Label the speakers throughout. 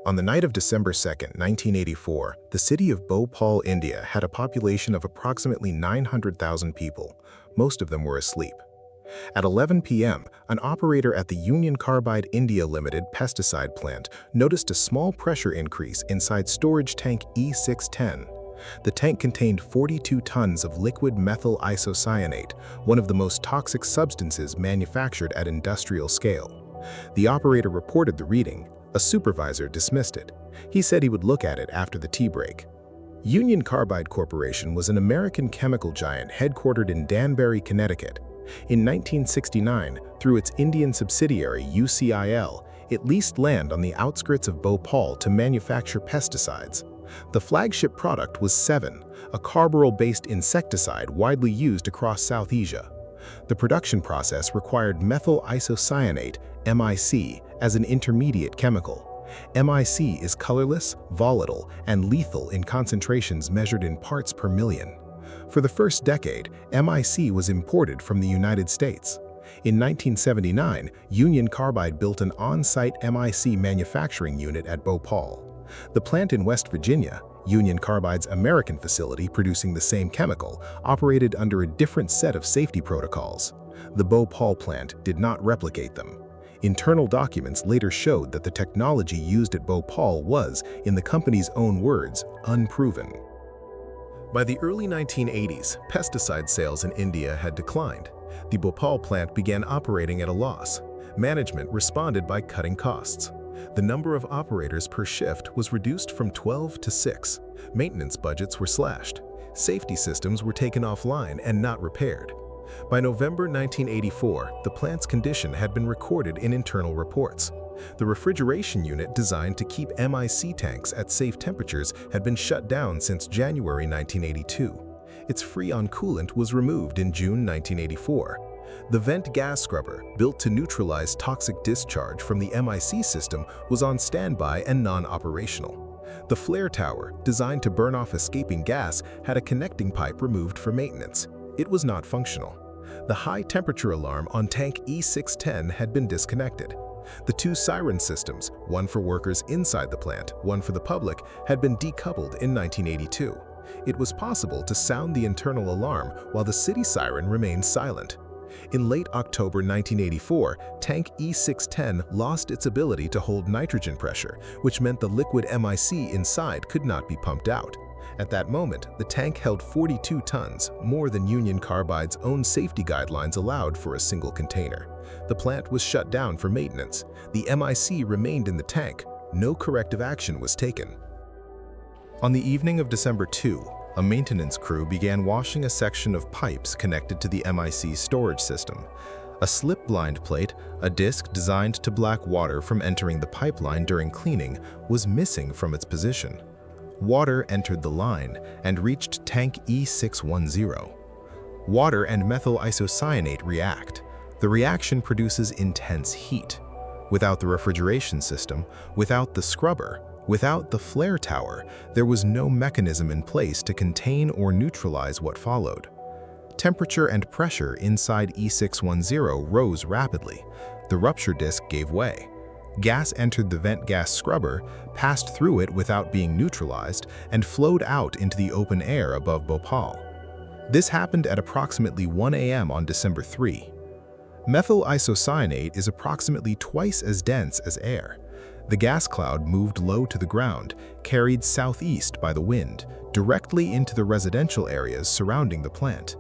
Speaker 1: On the night of December 2, 1984, the city of Bhopal, India had a population of approximately 900,000 people. Most of them were asleep. At 11 p.m., an operator at the Union Carbide India Limited pesticide plant noticed a small pressure increase inside storage tank E610. The tank contained 42 tons of liquid methyl isocyanate, one of the most toxic substances manufactured at industrial scale. The operator reported the reading. A supervisor dismissed it. He said he would look at it after the tea break. Union Carbide Corporation was an American chemical giant headquartered in Danbury, Connecticut. In 1969, through its Indian subsidiary UCIL, it leased land on the outskirts of Bhopal to manufacture pesticides. The flagship product was 7, a carbaryl-based insecticide widely used across South Asia. The production process required methyl isocyanate, MIC, as an intermediate chemical. MIC is colorless, volatile, and lethal in concentrations measured in parts per million. For the first decade, MIC was imported from the United States. In 1979, Union Carbide built an on-site MIC manufacturing unit at Bhopal. The plant in West Virginia, Union Carbide's American facility producing the same chemical, operated under a different set of safety protocols. The Bhopal plant did not replicate them. Internal documents later showed that the technology used at Bhopal was, in the company's own words, unproven. By the early 1980s, pesticide sales in India had declined. The Bhopal plant began operating at a loss. Management responded by cutting costs. The number of operators per shift was reduced from 12 to 6. Maintenance budgets were slashed. Safety systems were taken offline and not repaired. By November 1984, the plant's condition had been recorded in internal reports. The refrigeration unit designed to keep MIC tanks at safe temperatures had been shut down since January 1982. Its freon coolant was removed in June 1984. The vent gas scrubber, built to neutralize toxic discharge from the MIC system, was on standby and non-operational. The flare tower, designed to burn off escaping gas, had a connecting pipe removed for maintenance. It was not functional. The high-temperature alarm on tank E610 had been disconnected. The 2 siren systems, one for workers inside the plant, one for the public, had been decoupled in 1982. It was possible to sound the internal alarm while the city siren remained silent. In late October 1984, tank E610 lost its ability to hold nitrogen pressure, which meant the liquid MIC inside could not be pumped out. At that moment, the tank held 42 tons, more than Union Carbide's own safety guidelines allowed for a single container. The plant was shut down for maintenance. The MIC remained in the tank. No corrective action was taken. On the evening of December 2, a maintenance crew began washing a section of pipes connected to the MIC storage system. A slip blind plate, a disc designed to block water from entering the pipeline during cleaning, was missing from its position. Water entered the line and reached tank E610. Water and methyl isocyanate react. The reaction produces intense heat. Without the refrigeration system, without the scrubber, without the flare tower, there was no mechanism in place to contain or neutralize what followed. Temperature and pressure inside E610 rose rapidly. The rupture disc gave way. Gas entered the vent gas scrubber, passed through it without being neutralized, and flowed out into the open air above Bhopal. This happened at approximately 1 a.m. on December 3. Methyl isocyanate is approximately twice as dense as air. The gas cloud moved low to the ground, carried southeast by the wind, directly into the residential areas surrounding the plant.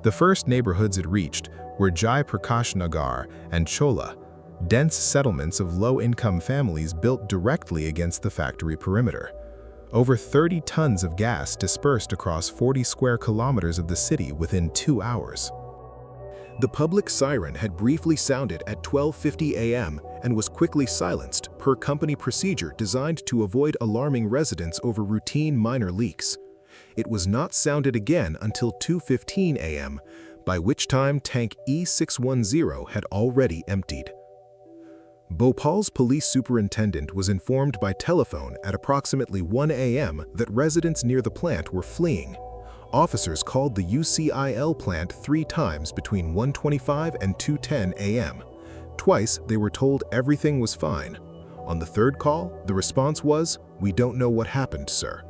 Speaker 1: The first neighborhoods it reached were Jai Prakash Nagar and Chola, dense settlements of low-income families built directly against the factory perimeter. Over 30 tons of gas dispersed across 40 square kilometers of the city within 2 hours. The public siren had briefly sounded at 12:50 a.m. and was quickly silenced per company procedure designed to avoid alarming residents over routine minor leaks. It was not sounded again until 2:15 a.m., by which time tank E610 had already emptied. Bhopal's police superintendent was informed by telephone at approximately 1 a.m. that residents near the plant were fleeing. Officers called the UCIL plant 3 times between 1:25 and 2:10 a.m. Twice, they were told everything was fine. On the third call, the response was, "We don't know what happened, sir."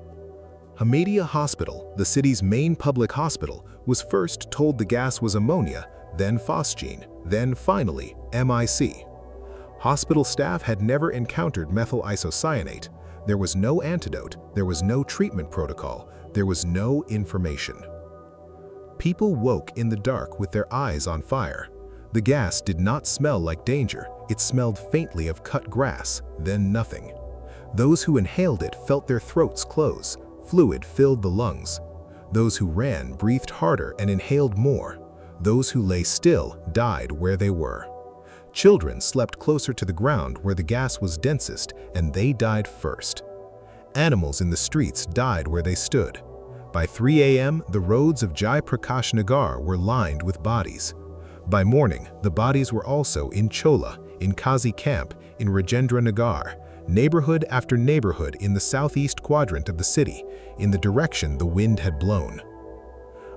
Speaker 1: Hamidia Hospital, the city's main public hospital, was first told the gas was ammonia, then phosgene, then finally MIC. Hospital staff had never encountered methyl isocyanate. There was no antidote, there was no treatment protocol, there was no information. People woke in the dark with their eyes on fire. The gas did not smell like danger, it smelled faintly of cut grass, then nothing. Those who inhaled it felt their throats close, fluid filled the lungs. Those who ran breathed harder and inhaled more. Those who lay still died where they were. Children slept closer to the ground where the gas was densest, and they died first. Animals in the streets died where they stood. By 3 a.m., the roads of Jai Prakash Nagar were lined with bodies. By morning, the bodies were also in Chola, in Kazi Camp, in Rajendra Nagar, neighborhood after neighborhood in the southeast quadrant of the city, in the direction the wind had blown.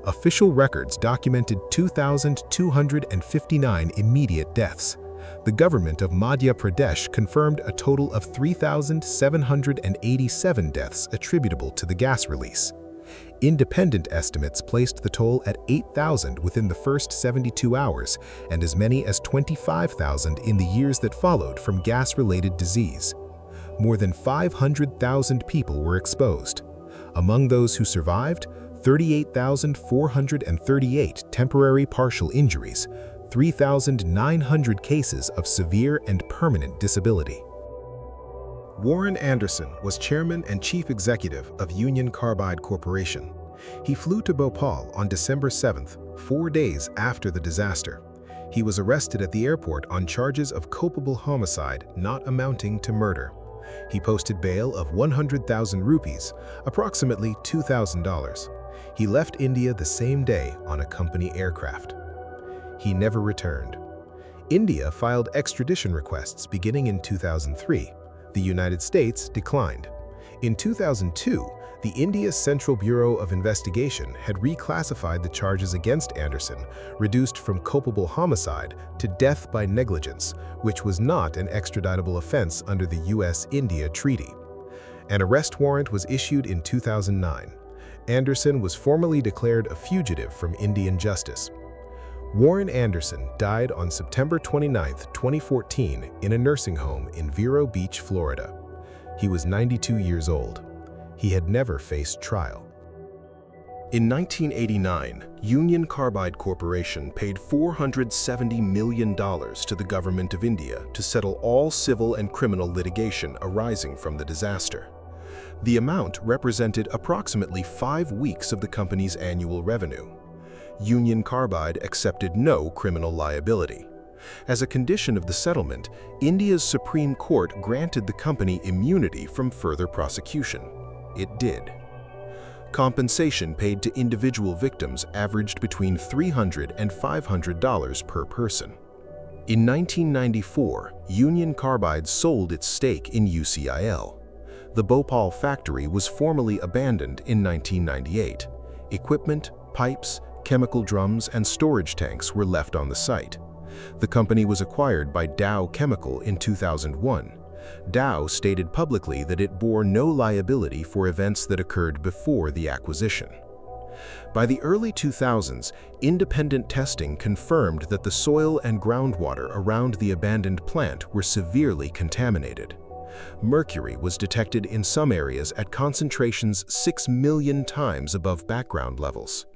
Speaker 1: Official records documented 2,259 immediate deaths. The government of Madhya Pradesh confirmed a total of 3,787 deaths attributable to the gas release. Independent estimates placed the toll at 8,000 within the first 72 hours and as many as 25,000 in the years that followed from gas-related disease. More than 500,000 people were exposed. Among those who survived, 38,438 temporary partial injuries, 3,900 cases of severe and permanent disability. Warren Anderson was chairman and chief executive of Union Carbide Corporation. He flew to Bhopal on December 7th, 4 days after the disaster. He was arrested at the airport on charges of culpable homicide not amounting to murder. He posted bail of 100,000 rupees, approximately $2,000. He left India the same day on a company aircraft. He never returned. India filed extradition requests beginning in 2003. The United States declined. In 2002, the India's Central Bureau of Investigation had reclassified the charges against Anderson, reduced from culpable homicide to death by negligence, which was not an extraditable offense under the US-India Treaty. An arrest warrant was issued in 2009. Anderson was formally declared a fugitive from Indian justice. Warren Anderson died on September 29, 2014, in a nursing home in Vero Beach, Florida. He was 92 years old. He had never faced trial. In 1989, Union Carbide Corporation paid $470 million to the government of India to settle all civil and criminal litigation arising from the disaster. The amount represented approximately 5 weeks of the company's annual revenue. Union Carbide accepted no criminal liability. As a condition of the settlement, India's Supreme Court granted the company immunity from further prosecution. It did. Compensation paid to individual victims averaged between $300 and $500 per person. In 1994, Union Carbide sold its stake in UCIL. The Bhopal factory was formally abandoned in 1998. Equipment, pipes, chemical drums, and storage tanks were left on the site. The company was acquired by Dow Chemical in 2001. Dow stated publicly that it bore no liability for events that occurred before the acquisition. By the early 2000s, independent testing confirmed that the soil and groundwater around the abandoned plant were severely contaminated. Mercury was detected in some areas at concentrations 6 million times above background levels.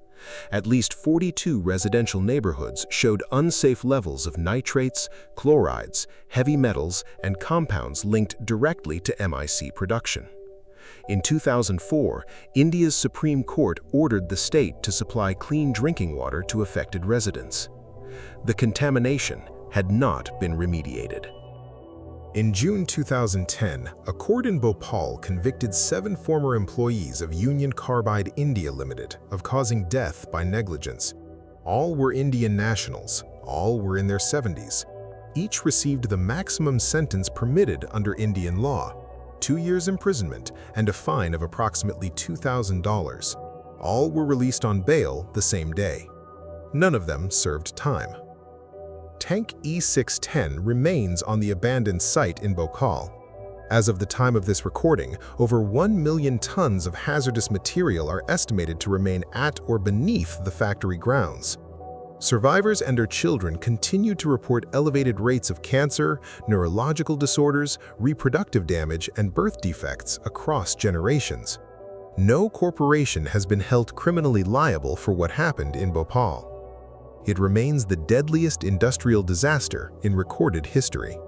Speaker 1: At least 42 residential neighborhoods showed unsafe levels of nitrates, chlorides, heavy metals, and compounds linked directly to MIC production. In 2004, India's Supreme Court ordered the state to supply clean drinking water to affected residents. The contamination had not been remediated. In June 2010, a court in Bhopal convicted 7 former employees of Union Carbide India Limited of causing death by negligence. All were Indian nationals, all were in their 70s. Each received the maximum sentence permitted under Indian law, 2 years imprisonment and a fine of approximately $2,000. All were released on bail the same day. None of them served time. Tank E610 remains on the abandoned site in Bhopal. As of the time of this recording, over 1 million tons of hazardous material are estimated to remain at or beneath the factory grounds. Survivors and their children continue to report elevated rates of cancer, neurological disorders, reproductive damage, and birth defects across generations. No corporation has been held criminally liable for what happened in Bhopal. It remains the deadliest industrial disaster in recorded history.